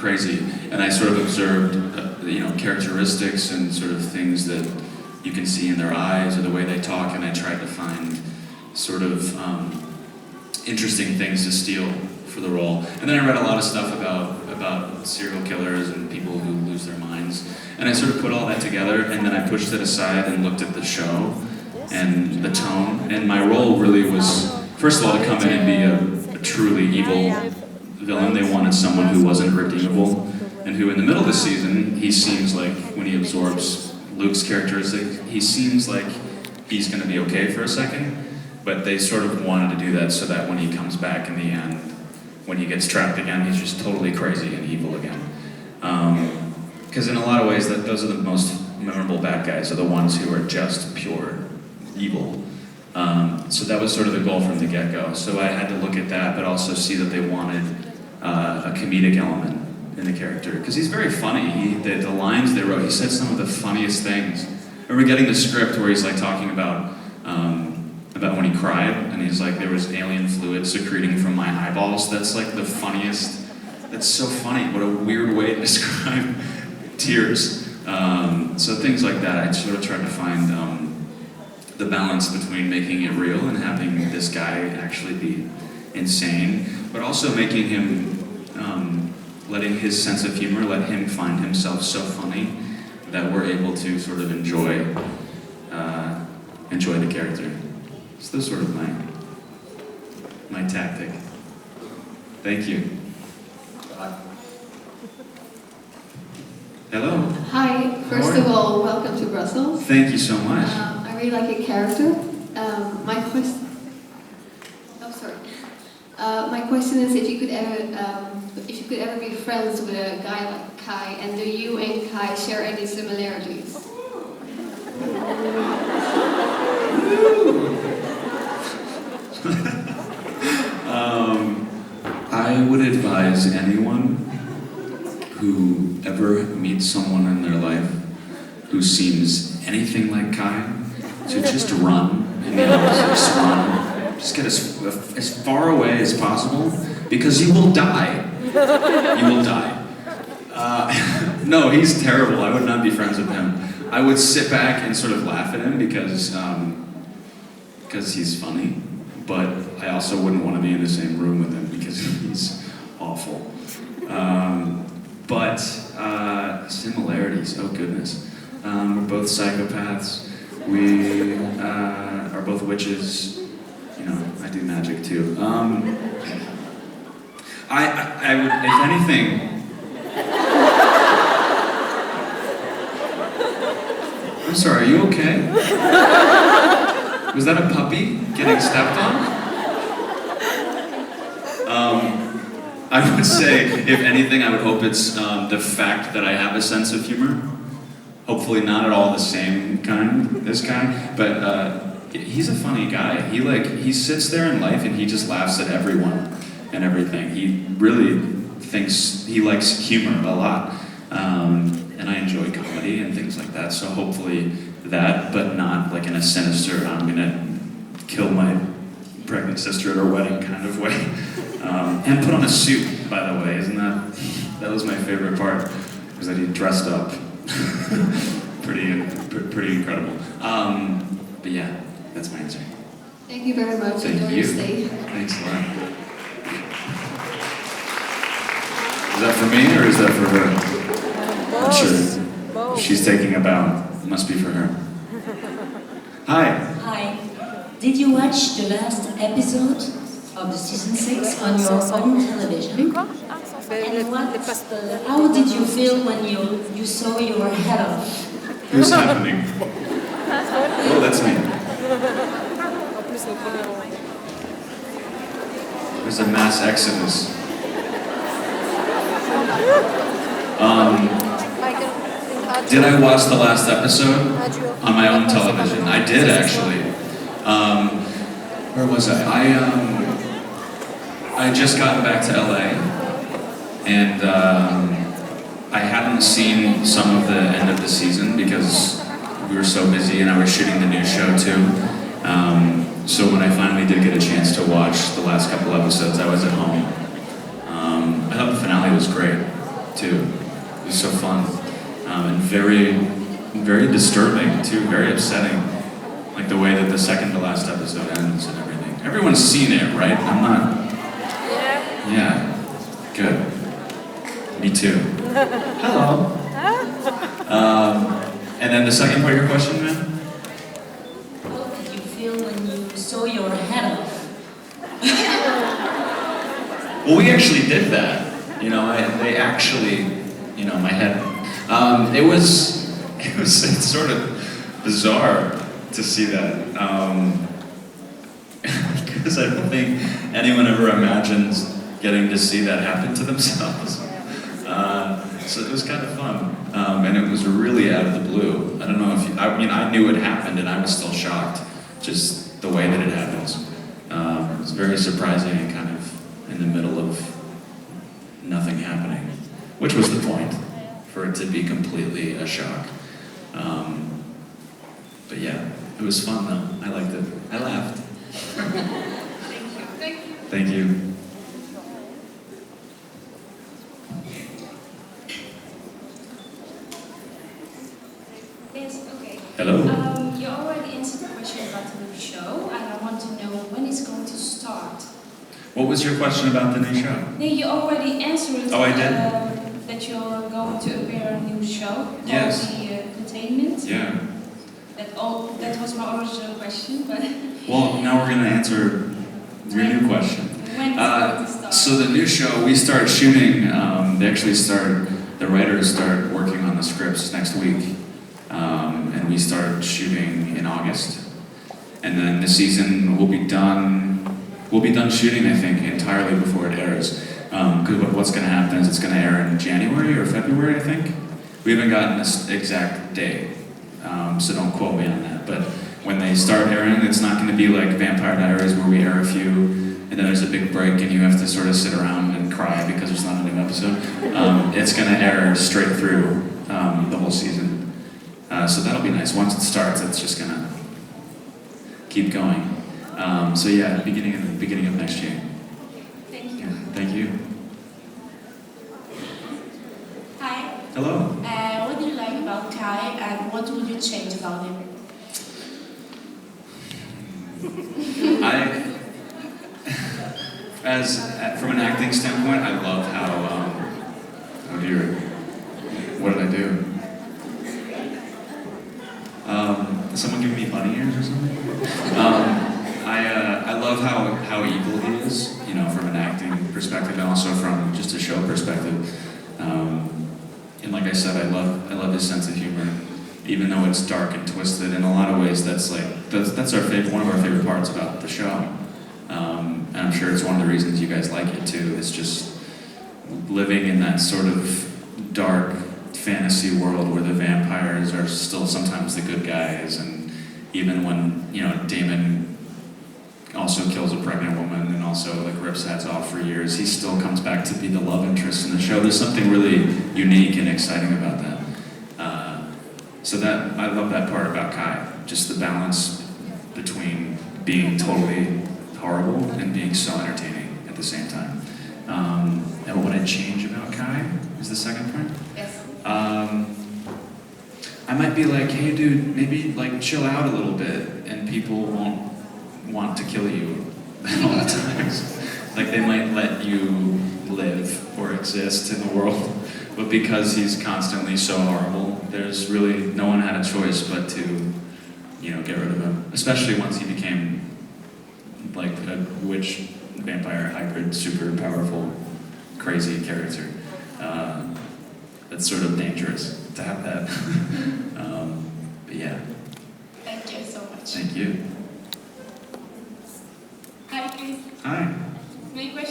crazy. And I sort of observed, characteristics and sort of things that you can see in their eyes or the way they talk, and I tried to find sort of interesting things to steal for the role. And then I read a lot of stuff about serial killers and people who lose their minds. And I sort of put all that together, and then I pushed it aside and looked at the show and the tone. And my role really was, first of all, to come in and be a truly evil villain. They wanted someone who wasn't redeemable, and who in the middle of the season, he seems like, when he absorbs Luke's characteristics, he seems like he's going to be okay for a second, but they sort of wanted to do that so that when he comes back in the end, when he gets trapped again, he's just totally crazy and evil again. Because in a lot of ways, those are the most memorable bad guys, are the ones who are just pure evil. So that was sort of the goal from the get-go. So I had to look at that, but also see that they wanted a comedic element in the character. Because he's very funny. The lines they wrote, he said some of the funniest things. I remember getting the script where he's like talking about when he cried, and he's like, there was alien fluid secreting from my eyeballs. That's like the funniest, that's so funny. What a weird way to describe tears. So things like that, I sort of tried to find the balance between making it real and having this guy actually be insane, but also making him, letting his sense of humor, let him find himself so funny that we're able to sort of enjoy the character. So that's sort of my tactic. Thank you. Hello. Hi. First of all, welcome to Brussels. Thank you so much. I really like your character. My question. Oh, sorry. My question is if you could ever be friends with a guy like Kai, and do you and Kai share any similarities? I would advise anyone who ever meets someone in their life who seems anything like Kai to just run. Just run. Just get as far away as possible, because you will die. You will die. No, he's terrible. I would not be friends with him. I would sit back and sort of laugh at him because he's funny, but I also wouldn't want to be in the same room with him because he's awful. But similarities, oh goodness. We're both psychopaths. We are both witches. I do magic too. I would, if anything. I'm sorry, are you okay? Was that a puppy getting stepped on? I would say, if anything, I would hope it's the fact that I have a sense of humor. Hopefully not at all the same kind, this guy, but he's a funny guy. He sits there in life and he just laughs at everyone and everything. He really thinks he likes humor a lot. And I enjoy comedy and things like that, so hopefully that, but not like in a sinister, I'm gonna kill my pregnant sister at her wedding kind of way. And put on a suit, by the way, that was my favorite part, was that he dressed up. pretty incredible. But yeah, that's my answer. Thank you very much. Thank Enjoy you. your stay. Thanks a lot. Is that for me or is that for her? I'm sure she's taking a bow. It must be for her. Hi. Hi. Did you watch the last episode of the season 6 on your own television? And how did you feel when you saw your head off? Who's happening? Oh, that's me. There's a mass exodus. Did I watch the last episode on my own television? I did, actually. Where was I? I had just gotten back to LA, and I hadn't seen some of the end of the season because we were so busy and I was shooting the new show too. So when I finally did get a chance to watch the last couple episodes, I was at home. I thought the finale was great. too. It was so fun. And very, very disturbing too, very upsetting. Like the way that the second to last episode ends and everything. Everyone's seen it, right? I'm not... Yeah. Good. Me too. Hello. And then the second part of your question, man? How did you feel when you saw your head off? Well, we actually did that. You know, they actually, you know, my head. It's sort of bizarre to see that. Because I don't think anyone ever imagines getting to see that happen to themselves. So it was kind of fun. And it was really out of the blue. I don't know if you, I mean, I knew it happened and I was still shocked, just the way that it happens. It was very surprising and kind of in the middle of nothing happening, which was the point, for it to be completely a shock. But yeah, it was fun though. I liked it. I laughed. Thank you. Thank you. Yes, okay. Hello. You already answered the question about the new show, and I want to know when it's going to start. What was your question about the new show? No, you already answered Oh, I did? that you're going to appear in a new show. Yes. Called The Containment. Yeah. That was my original question, but Well, now we're gonna answer your new question. when it's going to start? So the new show, we start shooting, the writers start working on the scripts next week. And we start shooting in August. And then the season will be done shooting, I think, entirely before it airs. Because what's gonna happen is it's gonna air in January or February, I think. We haven't gotten this exact date, so don't quote me on that. But when they start airing, it's not gonna be like Vampire Diaries where we air a few, and then there's a big break and you have to sort of sit around and cry because there's not a new episode. It's gonna air straight through the whole season. So that'll be nice. Once it starts, it's just gonna keep going. So yeah, beginning of next year. Thank you. Yeah, thank you. Hi. Hello. What do you like about Kai and what would you change about him? From an acting standpoint, I love how, oh dear, what did I do? Someone give me bunny ears or something? I love how evil he is, you know, from an acting perspective and also from just a show perspective. And like I said, I love his sense of humor, even though it's dark and twisted. In a lot of ways, that's one of our favorite parts about the show. And I'm sure it's one of the reasons you guys like it too. It's just living in that sort of dark fantasy world where the vampires are still sometimes the good guys, and even when, you know, Damon also kills a pregnant woman and also like rips heads off for years, he still comes back to be the love interest in the show. There's something really unique and exciting about that. So that I love that part about Kai, just the balance between being totally horrible and being so entertaining at the same time. And what would I change about Kai is the second part? Yes. I might be like, hey dude, maybe like chill out a little bit and people won't want to kill you all the times. Like they might let you live or exist in the world, but because he's constantly so horrible, there's really, no one had a choice but to, you know, get rid of him. Especially once he became like a witch vampire hybrid, super powerful, crazy character. That's sort of dangerous to have that. But yeah. Thank you so much. Thank you.